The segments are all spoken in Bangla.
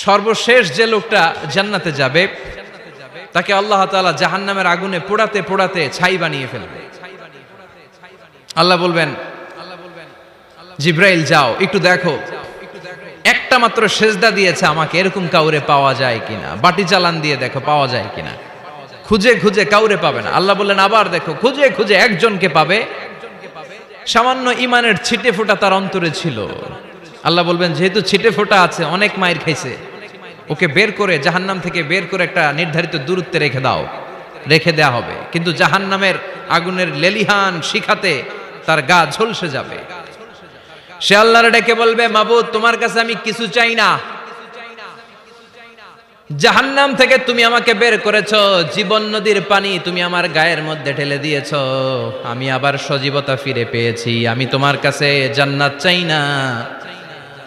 সর্বশেষ যে লোকটা জান্নাতে যাবে তাকে আল্লাহ তাআলা জাহান্নামের আগুনে পোড়াতে পোড়াতে ছাই বানিয়ে ফেলবে। আল্লাহ বলবেন, জিব্রাইল যাও একটু দেখো, একটা মাত্র সেজদা দিয়েছে আমাকে, এরকম কাউরে পাওয়া যায় কিনা। বাটি চালান দিয়ে দেখো পাওয়া যায় কিনা। খুঁজে খুঁজে কাউরে পাবে না। আল্লাহ বললেন আবার দেখো, খুঁজে খুঁজে একজনকে পাবে, সামান্য ইমানের ছিটে ফোঁটা তার অন্তরে ছিল। আল্লাহ বলবেন যেহেতু ছিটে ফোঁটা আছে, অনেক মায়ের খাইছে, ওকে বের করে জাহান্নাম থেকে বের করে একটা নির্ধারিত দূরত্বে রেখে দাও। রেখে দেয়া হবে, কিন্তু জাহান্নামের আগুনের লেলিহান শিখাতে তার গা ঝলসে যাবে। সে আল্লাহর ডেকে বলবে, মাবুদ তোমার কাছে আমি কিছু চাই না, জাহান্নাম থেকে তুমি আমাকে বের করেছো, জীবন নদীর পানি তুমি আমার গায়ের মধ্যে ঢেলে দিয়েছো, আমি আবার সজীবতা ফিরে পেয়েছি। আমি তোমার কাছে জান্নাত চাই না,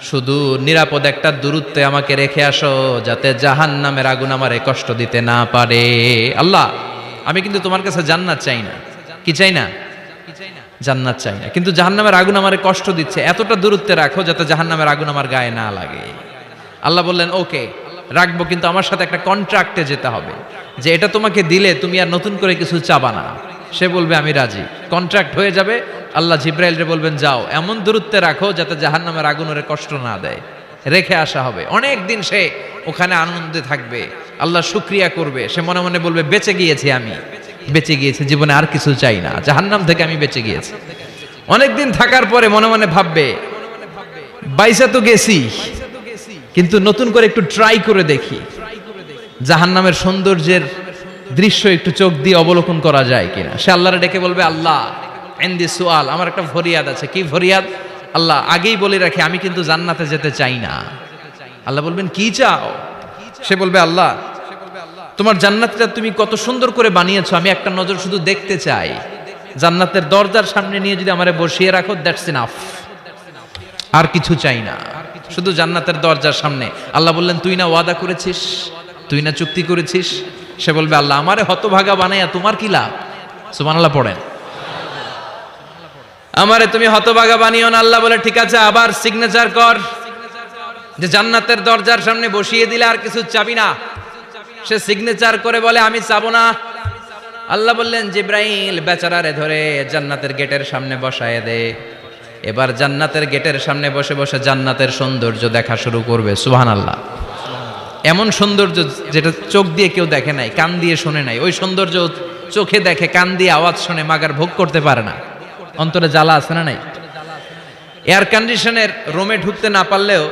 শুধু নিরাপদ একটা দূরত্বে আমাকে রেখে আসো, যাতে জাহান্নামের আগুন আমারে কষ্ট দিতে না পারে। আল্লাহ আমি কিন্তু তোমার কাছে জান্নাত চাই না। কি চাই না? জান্নাত চাই না, কিন্তু জাহান্নামের আগুন আমারে কষ্ট দিচ্ছে, এতটা দূরত্বে রাখো যাতে জাহান্নামের আগুন আমার গায়ে না লাগে। আল্লাহ বললেন ওকে রাখবো, কিন্তু আমার সাথে একটা কন্ট্রাক্টে যেতে হবে, যে এটা তোমাকে দিলে তুমি আর নতুন করে কিছু চাবা না। সে বলবে আমি রাজি, কন্ট্রাক্ট হয়ে যাবে। আল্লাহ জিব্রাইলরে বলবেন যাও এমন দূরত্বে রাখো যাতে জাহান্নামের আগুন ওরে কষ্ট না দেয়। রেখে আসা হবে, অনেক দিন সে ওখানে আনন্দে থাকবে, আল্লাহ শুকরিয়া করবে। সে মনে মনে বলবে বেঁচে গিয়েছি, আমি বেঁচে গিয়েছি, জীবনে আর কিছু চাই না, জাহান্নাম থেকে আমি বেঁচে গিয়েছি। অনেকদিন থাকার পরে মনে মনে ভাববে বাইসা তো গেছি, কিন্তু নতুন করে একটু ট্রাই করে দেখি, জাহান্নামের সৌন্দর্যের দৃশ্য একটু চোখ দিয়ে অবলোকন করা যায় কিনা। সে আল্লাহরে ডেকে বলবে আল্লাহ ইনদি সুআল, আমার একটা ফরিয়াদ আছে। কি ফরিয়াদ? আল্লাহ আগেই বলে রাখি আমি কিন্তু জান্নাতে যেতে চাই না। আল্লাহ বলবেন কি চাও? সে বলবে আল্লাহ তোমার জান্নাতটা তুমি কত সুন্দর করে বানিয়েছো, আমি একটা নজর শুধু দেখতে চাই। জান্নাতের দরজার সামনে নিয়ে যদি আমারে বসিয়ে রাখো, দ্যাটস ইনাফ, আর কিছু চাই না, শুধু জান্নাতের দরজার সামনে। আল্লাহ বললেন তুই না ওয়াদা করেছিস, তুই না চুক্তি করেছিস। সে বলবে আল্লাহ আমারে হতভাগা বানাইয়া তোমার কি লাভ? সুবহানাল্লাহ পড়েন। আমারে তুমি হতভাগা বানিও না। আল্লাহ বলে ঠিক আছে, আবার সিগনেচার কর যে জান্নাতের দরজার সামনে বসিয়ে দিলে আর কিছু চাবি না। সে সিগনেচার করে বলে আমি চাবো না। আল্লাহ বললেন জিব্রাইল বেচারারে ধরে জান্নাতের গেটের সামনে বসায় দে। এবার জান্নাতের গেটের সামনে বসে বসে জান্নাতের সৌন্দর্য দেখা শুরু করবে। সুবহানাল্লাহ। এমন সৌন্দর্য যেটা চোখ দিয়ে কেউ দেখে নাই, কান দিয়ে শোনে নাই। ওই সৌন্দর্য চোখে দেখে, কান দিয়ে আওয়াজ শুনে, মাগার ভোগ করতে পারে না। অন্তরে জ্বালা আছে না নাই? এয়ার কন্ডিশনের রুমে ঢুকতে না পারলেও,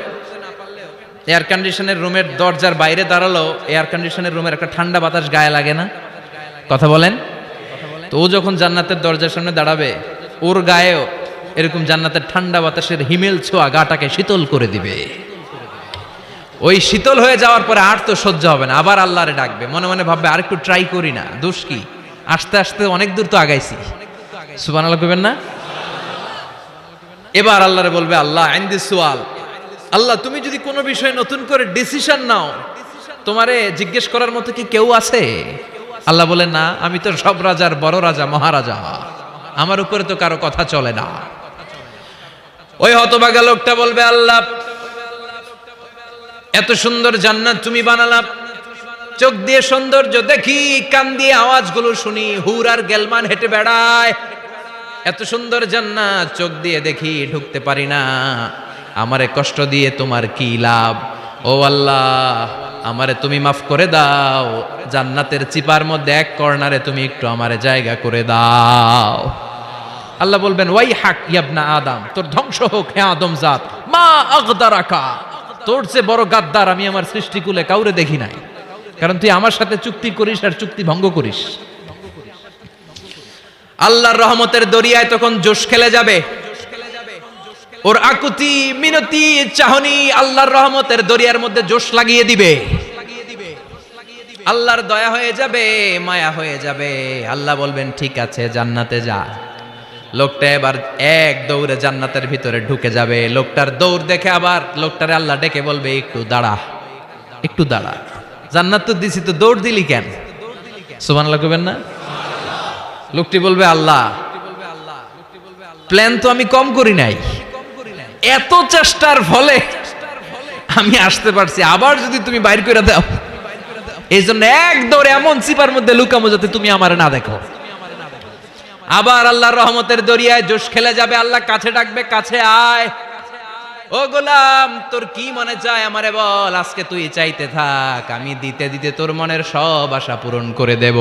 এয়ার কন্ডিশনের রুমের দরজার বাইরে দাঁড়ালো, এয়ার কন্ডিশনের রুমের একটা ঠান্ডা বাতাস গায়ে লাগে না? কথা বলেন তো। ও যখন জান্নাতের দরজার সামনে দাঁড়াবে, ওর গায়েও এরকম জান্নাতের ঠান্ডা বাতাসের হিমেল ছোঁয়া গাটাকে শীতল করে দিবে। ওই শীতল হয়ে যাওয়ার পরে আর তো সহ্য হবে না, আবার আল্লাহরে ডাকবে। মনে মনে ভাববে আর একটু ট্রাই করি না, দোষ কি, আস্তে আস্তে অনেক দূর তো আগাইছি। সুবহানাল্লাহ কইবেন না? এবার আল্লাহরে বলবে আল্লাহ ইনদি সুআল, আল্লাহ তুমি যদি কোনো বিষয়ে নতুন করে ডিসিশন নাও, তোমারে জিজ্ঞেস করার মতো কি কেউ আছে? আল্লাহ বলে না, আমি তো সব রাজার বড় রাজা, মহারাজা, আমার উপরে তো কারো কথা চলে না। ওই হতভাগা লোকটা বলবে আল্লাহ এত সুন্দর জান্নাত তুমি বানালা, চোখ দিয়ে সৌন্দর্য দেখি, কান দিয়ে আওয়াজগুলো শুনি, হুর আর গেলমান হেঁটে বেড়ায়, এত সুন্দর জান্নাত চোখ দিয়ে দেখি, ঢুকতে পারি না, আমারে কষ্ট দিয়ে তোমার কি লাভ? ও আল্লাহ আমারে তুমি মাফ করে দাও, জান্নাতের চিপার মধ্যে এক কর্নারে তুমি একটু আমারে জায়গা করে দাও। আল্লাহ বলবেন ওয়াই হাক ইয়াবনা আদম, তোর ধ্বংস হোক হে আদম জাত, মা আগদারাকা, তোর চেয়ে বড় গাদ্দার আমি আমার সৃষ্টিকুলে কাউরে দেখি নাই, কারণ তুই আমার সাথে চুক্তি করিস আর চুক্তি ভঙ্গ করিস। আল্লাহর রহমতের দরিয়ায় তখন জোশ খেলে যাবে, ওর আকুতি মিনতি চাহনি আল্লাহর রহমতের দরিয়ার মধ্যে জোশ লাগিয়ে দিবে। আল্লাহর দয়া হয়ে যাবে, মায়া হয়ে যাবে। আল্লাহ বলবেন ঠিক আছে জান্নাতে যা। লোকটা এবার এক দৌড়ে জান্নাতের ভিতরে ঢুকে যাবে। লোকটার দৌড় দেখে আবার লোকটারে আল্লাহ ডেকে বলবে একটু দাঁড়া, একটু দাঁড়া, জান্নাত তো দিছি, তো দৌড় দিলি কেন? সুবহানাল্লাহ কইবেন না? লোকটি বলবে আল্লাহ প্ল্যান তো আমি কম করি নাই, এত চেষ্টার ফলে আমি আসতে পারছি, আবার যদি তুমি বাইর করে দাও, এই জন্য এক দৌড়ে এমন চিপার মধ্যে লুকামো যাতে তুমি আমার না দেখো। আবার আল্লাহর রহমতের দরিয়ায় জোশ খেলে যাবে, আল্লাহ কাছে ডাকবে, কাছে আয়, ও গোলাম তোর কি মনে চায় আমারে বল, আজকে তুই চাইতে থাক, আমি দিতে দিতে তোর মনের সব আশা পূরণ করে দেব।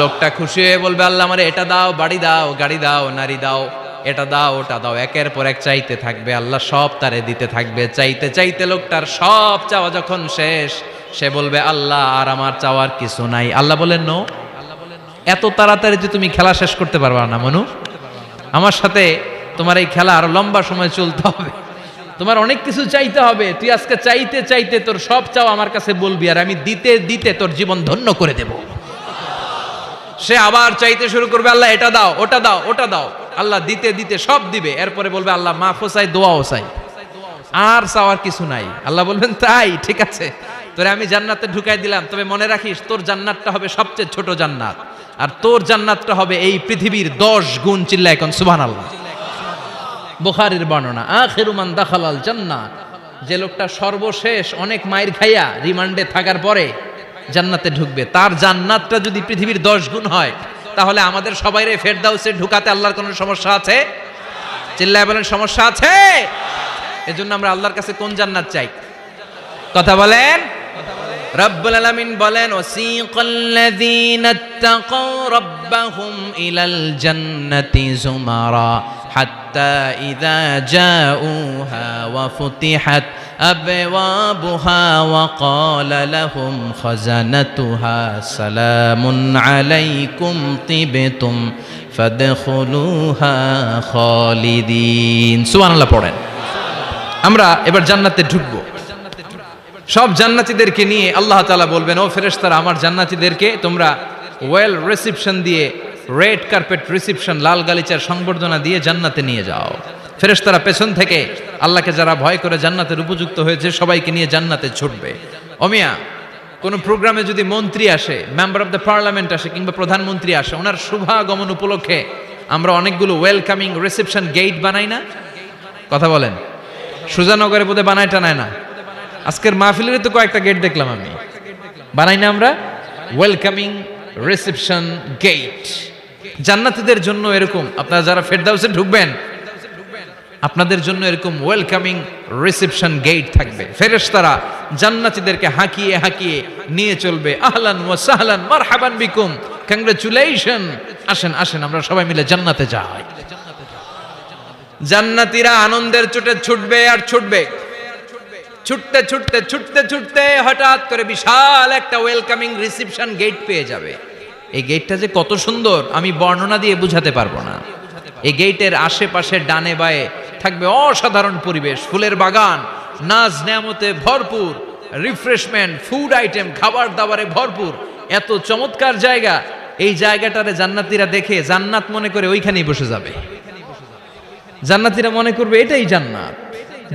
লোকটা খুশি হয়ে বলবে, আল্লাহ আমারে এটা দাও, বাড়ি দাও, গাড়ি দাও, নারী দাও, এটা দাও, ওটা দাও, একের পর এক চাইতে থাকবে, আল্লাহ সব তারে দিতে থাকবে। চাইতে চাইতে লোকটার সব চাওয়া যখন শেষ, সে বলবে, আল্লাহ আর আমার চাওয়ার কিছু নাই। আল্লাহ বলেন, নো, এত তাড়াতাড়ি যে তুমি খেলা শেষ করতে পারবা না মনু, আমার সাথে তোমার এই খেলা আরো লম্বা সময় চলতে হবে, তোমার অনেক কিছু চাইতে হবে। তুই আজকে চাইতে চাইতে তোর সব চাও আমার কাছে বলবি, আর আমি দিতে দিতে তোর জীবন ধন্য করে দেব। সে আবার চাইতে শুরু করবে, আল্লাহ এটা দাও, ওটা দাও, ওটা দাও, আল্লাহ দিতে দিতে সব দিবে। এরপরে বলবে, আল্লাহ মাফও চাই, দোয়াও চাই, আর চাওয়ার কিছু নাই। আল্লাহ বলবেন, তাই ঠিক আছে, তোরে আমি জান্নাতে ঢুকাই দিলাম, তবে মনে রাখিস তোর জান্নাতটা হবে সবচেয়ে ছোট জান্নাত, আর তোর জান্নাতটা হবে এই পৃথিবীর 10 গুণ। চিল্লায় এখন সুবহানাল্লাহ। বুখারীর বর্ণনা, আখিরু মান দাখালাল জান্নাহ, যে লোকটা সর্বশেষ অনেক মাইর খাইয়া রিমান্ডে থাকার পরে জান্নাতে ঢুকবে, তার জান্নাতটা যদি পৃথিবীর 10 গুণ হয়, তাহলে আমাদের সবাইরে ফেরদাউসে ঢুকাতে আল্লাহর কোনো সমস্যা আছে? চিল্লায় বলেন, সমস্যা আছে? এজন্য আমরা আল্লাহর কাছে কোন জান্নাত চাই? কথা বলেন। রব্বুল আলামিন বলেন, ওয়াসিকাল্লাযীনা ইত্তাকাউ রাব্বাহুম ইলাল জান্নাতি যুমারা হাত্তা ইযা জাউহা ওয়া ফুতিহাত আবওয়াবুহা ওয়া ক্বালা লাহুম খাজানাতুহা সালামুন আলাইকুম তিবতুম ফাদখুলুহা খালিদিন। সুবহানাল্লাহ পড়েন। আমরা এবার জান্নাতে ঢুকবো। সব জান্নাতীদেরকে নিয়ে আল্লাহ তাআলা বলবেন, ও ফেরেশতারা, আমার জান্নাতীদেরকে তোমরা ওয়েল রিসেপশন দিয়ে, রেড কার্পেট রিসেপশন, লাল গালিচার সংবর্ধনা দিয়ে জান্নাতে নিয়ে যাও। ফেরেশতারা পেছন থেকে আল্লাহকে যারা ভয় করে জান্নাতের উপযুক্ত হয়েছে সবাইকে নিয়ে জান্নাতে ছুটবে। অমিয়া, কোনো প্রোগ্রামে যদি মন্ত্রী আসে, মেম্বার অফ দ্য পার্লামেন্ট আসে, কিংবা প্রধানমন্ত্রী আসে, ওনার শুভাগমন উপলক্ষে আমরা অনেকগুলো ওয়েলকামিং রিসেপশন গেট বানাই না? কথা বলেন। সুজানগরে বোধহয় বানায় টানায় না? আজকের মাহফিলের তো কয়েকটা গেট দেখলাম আমি, বানাই না আমরা? Welcoming reception gate. জান্নাতীদের জন্য এরকম, আপনারা যারা ফেরদাউসে ঢুকবেন আপনাদের জন্য এরকম ওয়েলকামিং রিসেপশন গেট থাকবে। ফেরেশতারা জান্নাতীদেরকে হাঁকিয়ে হাঁকিয়ে নিয়ে চলবে, আহলান ওয়া সাহলান মারহাবান বিকুম, কংগ্রাচুলেশন, আসেন আসেন আমরা সবাই মিলে জান্নাতে যাই। জান্নাতীরা আনন্দের চোটে ছুটবে আর ছুটবে, ছুটতে ছুটতে ছুটতে ছুটতে হঠাৎ করে বিশাল একটা ওয়েলকামিং রিসেপশন গেট পেয়ে যাবে। এই গেটটা যে কত সুন্দর আমি বর্ণনা দিয়ে বুঝাতে পারবো না। এই গেটের আশেপাশে ডানে বায়ে থাকবে অসাধারণ পরিবেশ, ফুলের বাগান, নাজ নেয়ামতে ভরপুর, রিফ্রেশমেন্ট, ফুড আইটেম, খাবার দাবারে ভরপুর, এত চমৎকার জায়গা। এই জায়গাটারে জান্নাতীরা দেখে জান্নাত মনে করে ওইখানেই বসে যাবে। জান্নাতীরা মনে করবে এটাই জান্নাত,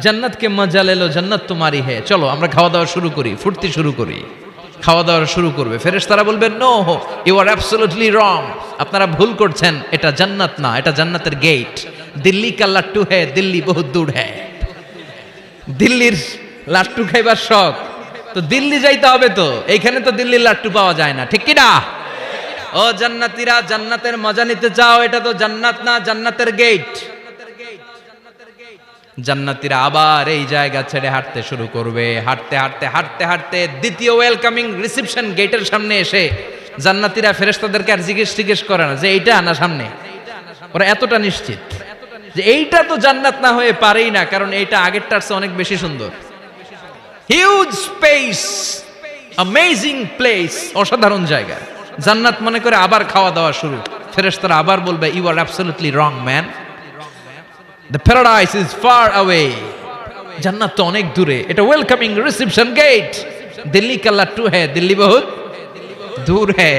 জান্নাতকে মজা লেলো, জান্নাত তোমারই হে, চলো আমরা খাওয়া দাওয়া শুরু করি, ফুর্তি শুরু করি। খাওয়া দাওয়া শুরু করবে। ফেরেশতারা বলবেন, no, you are absolutely wrong, আপনারা ভুল করছেন, এটা জান্নাত না, এটা জান্নাতের গেট। দিল্লি কা লাট্টু হে, দিল্লি বহুত দূর হে। দিল্লির লাট্টু খাইবার শখ, তো দিল্লি যাইতে হবে, তো এইখানে তো দিল্লির লাট্টু পাওয়া যায় না, ঠিক কি না? ও জান্নাতীরা, জান্নাতের মজা নিতে চাও? এটা তো জান্নাত না, জান্নাতের গেট। জান্নাতীরা আবার এই জায়গা ছেড়ে হাঁটতে শুরু করবে। হাঁটতে হাঁটতে হাঁটতে হাঁটতে দ্বিতীয় ওয়েলকামিং রিসেপশন গেটের সামনে এসে জান্নাতীরা ফেরেশতাদেরকে আর জিজ্ঞেস করে না যে এইটা না সামনে, ওরা এতটা নিশ্চিত যে এইটা তো জান্নাত না হয়ে পারেই না, কারণ এইটা আগেরটার চেয়ে অনেক বেশি সুন্দর। হিউজ স্পেস, অ্যামেজিং প্লেস, অসাধারণ জায়গা। জান্নাত মনে করে আবার খাওয়া দাওয়া শুরু। ফেরেশতারা আবার বলবে, you are absolutely wrong man, the paradise is far away, জান্নাত তো অনেক দূরে, এটা ওয়েলকামিং রিসেপশন গেট। দিল্লি কা লাট্টু হে, দিল্লি বহুত দূর হে।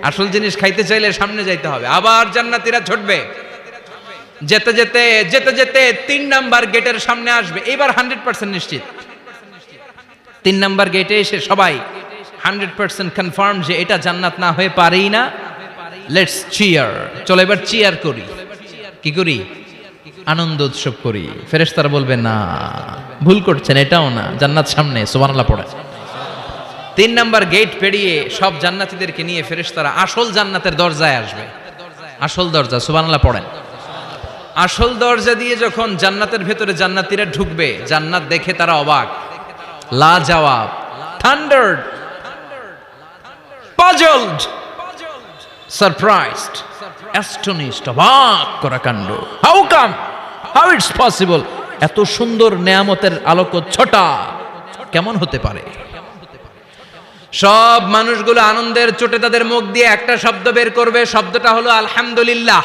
আসল জিনিস খাইতে চাইলে সামনে যাইতে হবে। আবার জান্নাতীরা ছুটবে, যেতে যেতে যেতে যেতে 3 নাম্বার গেটের সামনে আসবে। এবার 100% নিশ্চিত 3 নাম্বার গেটে এসে সবাই 100% কনফার্ম যে এটা জান্নাত না হয়ে পারেই না। লেটস চিয়ার, চলো এবার চিয়ার করি। কি করি? আনন্দ উৎসব করি, ফেরেশতারা বলবে না, ভুল করছেন, এটাও না, জান্নাত সামনে, সুবহানাল্লাহ পড়ে। 3 নাম্বার গেট পেরিয়ে সব জান্নাতীদেরকে নিয়ে ফেরেশতারা আসল জান্নাতের দরজায় আসবে। আসল দরজা, সুবহানাল্লাহ পড়েন। আসল দরজা দিয়ে যখন জান্নাতের ভেতরে জান্নাতীরা ঢুকবে, জান্নাত দেখে তারা অবাক, লাজবাব, থান্ডার্ড, পাজলড, সারপ্রাইজড, অ্যাস্টনিশড, অবাক করা কাণ্ড। How come, how it's possible, এত সুন্দর নেয়ামতের আলোকচ্ছটা কেমন হতে পারে? সব মানুষগুলো আনন্দের চোটে তাদের মুখ দিয়ে একটা শব্দ বের করবে, শব্দটা হলো আলহামদুলিল্লাহ।